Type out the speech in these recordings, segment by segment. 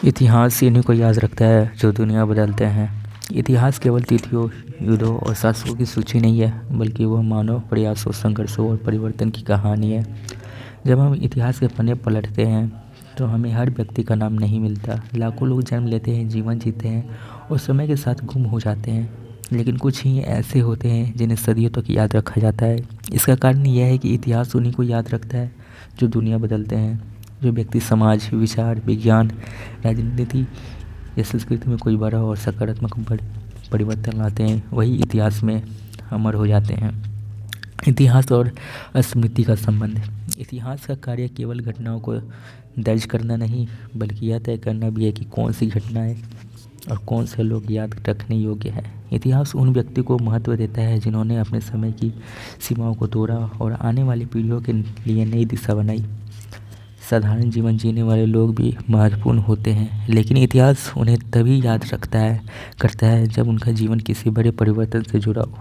इतिहास इन्हीं को याद रखता है जो दुनिया बदलते हैं। इतिहास केवल तिथियों, युद्धों और शासकों की सूची नहीं है, बल्कि वह मानव प्रयासों, संघर्षों और परिवर्तन की कहानी है। जब हम इतिहास के पन्ने पलटते हैं तो हमें हर व्यक्ति का नाम नहीं मिलता। लाखों लोग जन्म लेते हैं, जीवन जीते हैं और समय के साथ गुम हो जाते हैं, लेकिन कुछ ही ऐसे होते हैं जिन्हें सदियों तक याद रखा जाता है। इसका कारण यह है कि इतिहास उन्हीं को याद रखता है जो दुनिया बदलते हैं। जो व्यक्ति समाज, विचार, विज्ञान, राजनीति या संस्कृति में कोई बड़ा और सकारात्मक परिवर्तन लाते हैं, वही इतिहास में अमर हो जाते हैं। इतिहास और स्मृति का संबंध। इतिहास का कार्य केवल घटनाओं को दर्ज करना नहीं, बल्कि यह तय करना भी है कि कौन सी घटनाएं और कौन से लोग याद रखने योग्य है। इतिहास उन व्यक्ति को महत्व देता है जिन्होंने अपने समय की सीमाओं को तोड़ा और आने वाली पीढ़ियों के लिए नई दिशा बनाई। साधारण जीवन जीने वाले लोग भी महत्वपूर्ण होते हैं, लेकिन इतिहास उन्हें तभी याद करता है जब उनका जीवन किसी बड़े परिवर्तन से जुड़ा हो।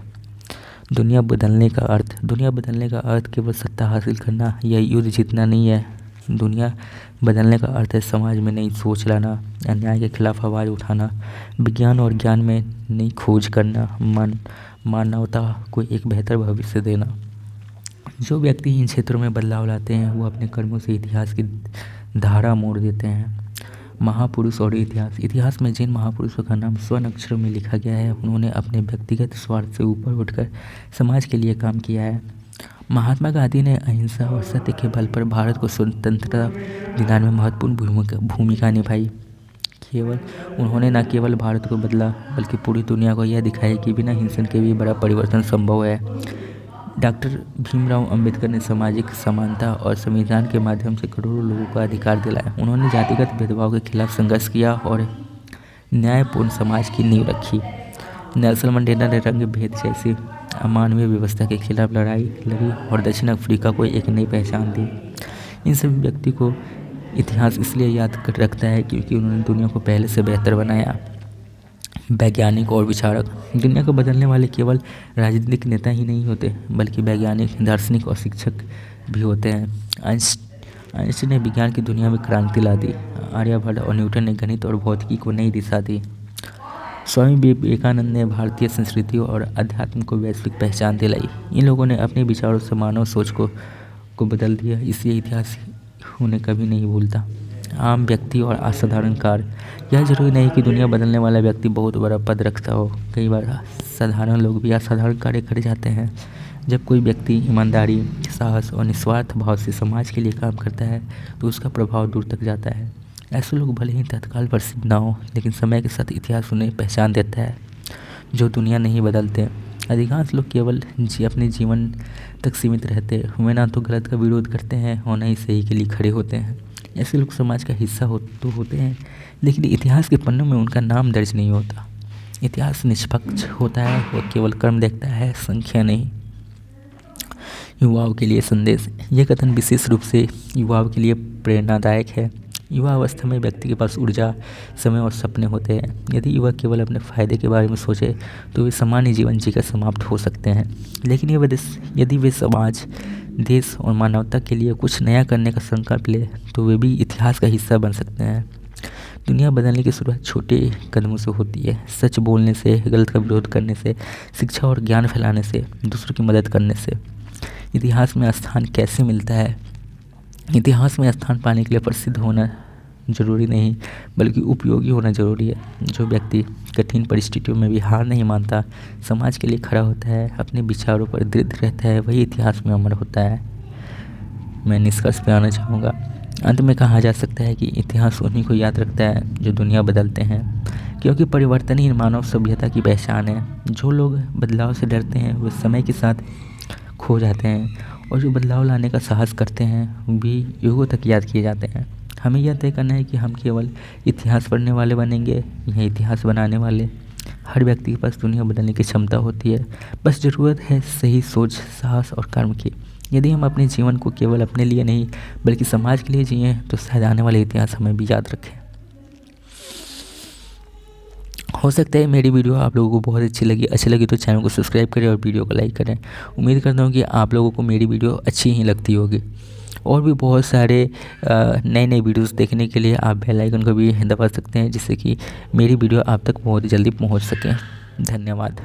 दुनिया बदलने का अर्थ केवल सत्ता हासिल करना या युद्ध जीतना नहीं है। दुनिया बदलने का अर्थ है समाज में नई सोच लाना, अन्याय के खिलाफ आवाज़ उठाना, विज्ञान और ज्ञान में नई खोज करना, मानवता को एक बेहतर भविष्य देना। जो व्यक्ति इन क्षेत्रों में बदलाव लाते हैं वो अपने कर्मों से इतिहास की धारा मोड़ देते हैं। महापुरुष और इतिहास में जिन महापुरुषों का नाम स्वर्ण अक्षरों में लिखा गया है, उन्होंने अपने व्यक्तिगत स्वार्थ से ऊपर उठकर समाज के लिए काम किया है। महात्मा गांधी ने अहिंसा और सत्य के बल पर भारत को स्वतंत्रता दिलाने में महत्वपूर्ण भूमिका निभाई। उन्होंने न केवल भारत को बदला, बल्कि पूरी दुनिया को यह दिखाया कि बिना हिंसा के भी बड़ा परिवर्तन संभव है। डॉक्टर भीमराव अंबेडकर ने सामाजिक समानता और संविधान के माध्यम से करोड़ों लोगों को अधिकार दिलाया। उन्होंने जातिगत भेदभाव के खिलाफ संघर्ष किया और न्यायपूर्ण समाज की नींव रखी। नेल्सन मंडेला ने रंग भेद जैसी अमानवीय व्यवस्था के खिलाफ लड़ाई लड़ी और दक्षिण अफ्रीका को एक नई पहचान दी। इन सभी व्यक्ति को इतिहास इसलिए याद रखता है क्योंकि उन्होंने दुनिया को पहले से बेहतर बनाया। वैज्ञानिक और विचारक। दुनिया को बदलने वाले केवल राजनीतिक नेता ही नहीं होते, बल्कि वैज्ञानिक, दार्शनिक और शिक्षक भी होते हैं। आइंस्टीन ने विज्ञान की दुनिया में क्रांति ला दी। आर्यभट्ट और न्यूटन ने गणित और भौतिकी को नई दिशा दी। स्वामी विवेकानंद ने भारतीय संस्कृति और अध्यात्म को वैश्विक पहचान दिलाई। इन लोगों ने अपने विचारों से मानव सोच को बदल दिया, इसलिए इतिहास उन्हें कभी नहीं भूलता। आम व्यक्ति और असाधारण कार्य। यह जरूरी नहीं कि दुनिया बदलने वाला व्यक्ति बहुत बड़ा पद रखता हो। कई बार साधारण लोग भी असाधारण कार्य कर जाते हैं। जब कोई व्यक्ति ईमानदारी, साहस और निस्वार्थ भाव से समाज के लिए काम करता है तो उसका प्रभाव दूर तक जाता है। ऐसे लोग भले ही तत्काल प्रसिद्ध ना हो, लेकिन समय के साथ इतिहास उन्हें पहचान देता है। जो दुनिया नहीं बदलते। अधिकांश लोग केवल अपने जीवन तक सीमित रहते हैं। वे ना तो गलत का विरोध करते हैं और न ही सही के लिए खड़े होते हैं। ऐसे लोग समाज का हिस्सा होते हैं, लेकिन इतिहास के पन्नों में उनका नाम दर्ज नहीं होता। इतिहास निष्पक्ष होता है, वो केवल कर्म देखता है, संख्या नहीं। युवाओं के लिए संदेश। यह कथन विशेष रूप से युवाओं के लिए प्रेरणादायक है। युवा अवस्था में व्यक्ति के पास ऊर्जा, समय और सपने होते हैं। यदि युवा केवल अपने फायदे के बारे में सोचे तो वे सामान्य जीवन जीकर समाप्त हो सकते हैं, लेकिन यदि वे समाज, देश और मानवता के लिए कुछ नया करने का संकल्प ले तो वे भी इतिहास का हिस्सा बन सकते हैं। दुनिया बदलने की शुरुआत छोटे कदमों से होती है। सच बोलने से, गलत का विरोध करने से, शिक्षा और ज्ञान फैलाने से, दूसरों की मदद करने से। इतिहास में स्थान कैसे मिलता है? इतिहास में स्थान पाने के लिए प्रसिद्ध होना जरूरी नहीं, बल्कि उपयोगी होना जरूरी है। जो व्यक्ति कठिन परिस्थितियों में भी हार नहीं मानता, समाज के लिए खड़ा होता है, अपने विचारों पर दृढ़ रहता है, वही इतिहास में अमर होता है। मैं निष्कर्ष पे आना चाहूँगा। अंत में कहा जा सकता है कि इतिहास उन्हीं को याद रखता है जो दुनिया बदलते हैं, क्योंकि परिवर्तन ही मानव सभ्यता की पहचान है। जो लोग बदलाव से डरते हैं वे समय के साथ खो जाते हैं, और जो बदलाव लाने का साहस करते हैं वो भी युगों तक याद किए जाते हैं। हमें यह तय करना है कि हम केवल इतिहास पढ़ने वाले बनेंगे या इतिहास बनाने वाले। हर व्यक्ति के पास दुनिया बदलने की क्षमता होती है, बस ज़रूरत है सही सोच, साहस और कर्म की। यदि हम अपने जीवन को केवल अपने लिए नहीं बल्कि समाज के लिए जिएं तो शायद आने वाले इतिहास हमें भी याद रखें। हो सकता है मेरी वीडियो आप लोगों को बहुत अच्छी लगी तो चैनल को सब्सक्राइब करें और वीडियो को लाइक करें। उम्मीद करता हूँ कि आप लोगों को मेरी वीडियो अच्छी ही लगती होगी। और भी बहुत सारे नए नए वीडियोस देखने के लिए आप बेल आइकन को भी दबा सकते हैं, जिससे कि मेरी वीडियो आप तक बहुत जल्दी पहुंच सके। धन्यवाद।